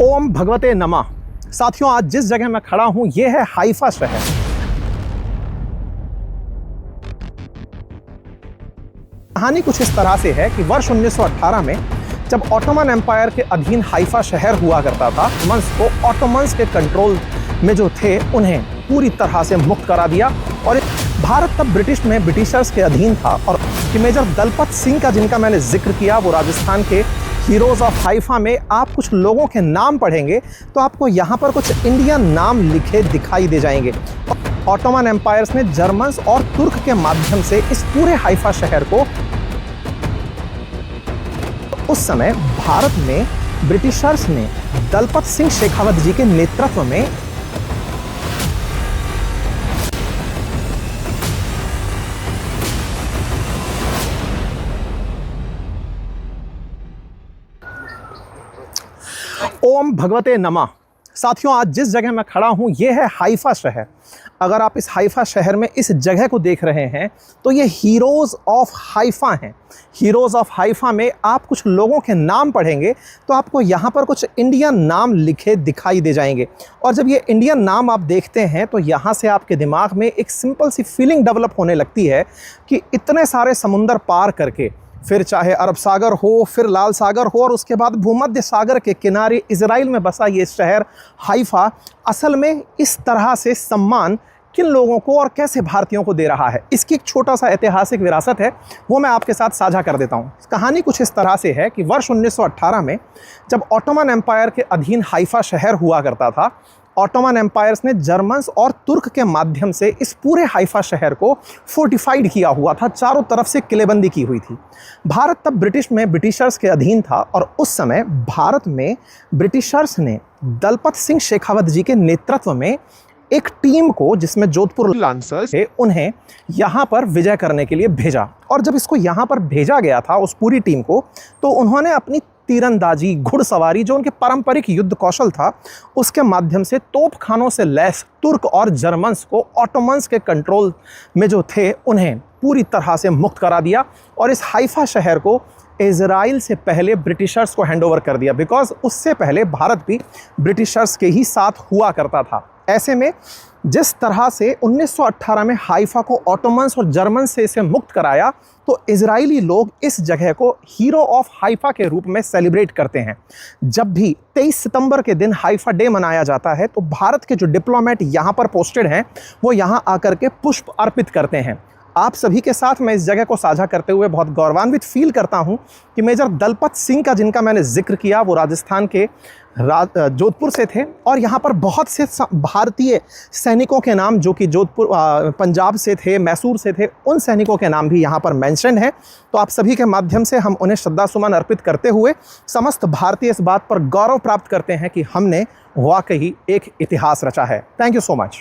ओम भगवते नमः। साथियों, आज जिस जगह मैं खड़ा हूं यह है हाइफा शहर। कहानी कुछ इस तरह से है कि वर्ष 1918 में जब ऑटोमन एम्पायर के अधीन हाइफा शहर हुआ करता था, ऑटोमन्स के कंट्रोल में जो थे उन्हें पूरी तरह से मुक्त करा दिया और भारत तब ब्रिटिशर्स के अधीन था। और मेजर दलपत सिंह का जिनका मैंने जिक्र किया, वो राजस्थान के हीरोज ऑफ हाइफा में आप कुछ लोगों के नाम पढ़ेंगे तो आपको यहाँ पर कुछ इंडियन नाम लिखे दिखाई दे जाएंगे। ऑटोमन एम्पायर्स ने जर्मन्स और तुर्क के माध्यम से इस पूरे हाइफा शहर को, उस समय भारत में ब्रिटिशर्स ने दलपत सिंह शेखावत जी के नेतृत्व में ओम भगवते नमः। साथियों, आज जिस जगह मैं खड़ा हूं यह है हाइफा शहर। अगर आप इस हाइफा शहर में इस जगह को देख रहे हैं तो ये हीरोज ऑफ हाइफा हैं। हीरोज ऑफ हाइफा में आप कुछ लोगों के नाम पढ़ेंगे तो आपको यहाँ पर कुछ इंडियन नाम लिखे दिखाई दे जाएंगे। और जब ये इंडियन नाम आप देखते हैं तो यहाँ से आपके दिमाग में एक सिंपल सी फीलिंग डेवलप होने लगती है कि इतने सारे समुंदर पार करके, फिर चाहे अरब सागर हो, फिर लाल सागर हो और उसके बाद भूमध्य सागर के किनारे इजराइल में बसा ये शहर हाइफा असल में इस तरह से सम्मान किन लोगों को और कैसे भारतीयों को दे रहा है, इसकी एक छोटा सा ऐतिहासिक विरासत है, वो मैं आपके साथ साझा कर देता हूँ। कहानी कुछ इस तरह से है कि वर्ष 1918 में जब ऑटोमन एम्पायर के अधीन हाइफा शहर हुआ करता था, ऑटोमन एम्पायर्स ने जर्मन्स और तुर्क के माध्यम से इस पूरे हाइफा शहर को फोर्टिफाइड किया हुआ था, चारों तरफ से किलेबंदी की हुई थी। भारत तब ब्रिटिशर्स के अधीन था और उस समय भारत में ब्रिटिशर्स ने दलपत सिंह शेखावत जी के नेतृत्व में एक टीम को, जिसमें जोधपुर लांसर्स थे, उन्हें यहाँ पर विजय करने के लिए भेजा। और जब इसको यहाँ पर भेजा गया था, उस पूरी टीम को, तो उन्होंने अपनी तीरंदाजी, घुड़सवारी, जो उनके पारंपरिक युद्ध कौशल था, उसके माध्यम से तोपखानों से लैस तुर्क और जर्मन्स को ऑटोमन्स के कंट्रोल में जो थे उन्हें पूरी तरह से मुक्त करा दिया और इस हाइफा शहर को इजराइल से पहले ब्रिटिशर्स को हैंडओवर कर दिया। बिकॉज उससे पहले भारत भी ब्रिटिशर्स के ही साथ हुआ करता था। ऐसे में जिस तरह से 1918 में हाइफा को ऑटोमन्स और जर्मन से इसे मुक्त कराया, तो इजरायली लोग इस जगह को हीरो ऑफ हाइफा के रूप में सेलिब्रेट करते हैं। जब भी 23 सितंबर के दिन हाइफा डे मनाया जाता है तो भारत के जो डिप्लोमेट यहाँ पर पोस्टेड हैं वो यहाँ आकर के पुष्प अर्पित करते हैं। आप सभी के साथ मैं इस जगह को साझा करते हुए बहुत गौरवान्वित फील करता हूं कि मेजर दलपत सिंह का जिनका मैंने जिक्र किया, वो राजस्थान के जोधपुर से थे और यहाँ पर बहुत से भारतीय सैनिकों के नाम, जो कि जोधपुर पंजाब से थे, मैसूर से थे, उन सैनिकों के नाम भी यहाँ पर मेंशन है। तो आप सभी के माध्यम से हम उन्हें श्रद्धासुमन अर्पित करते हुए समस्त भारतीय इस बात पर गौरव प्राप्त करते हैं कि हमने वाकई एक इतिहास रचा है। Thank you so much.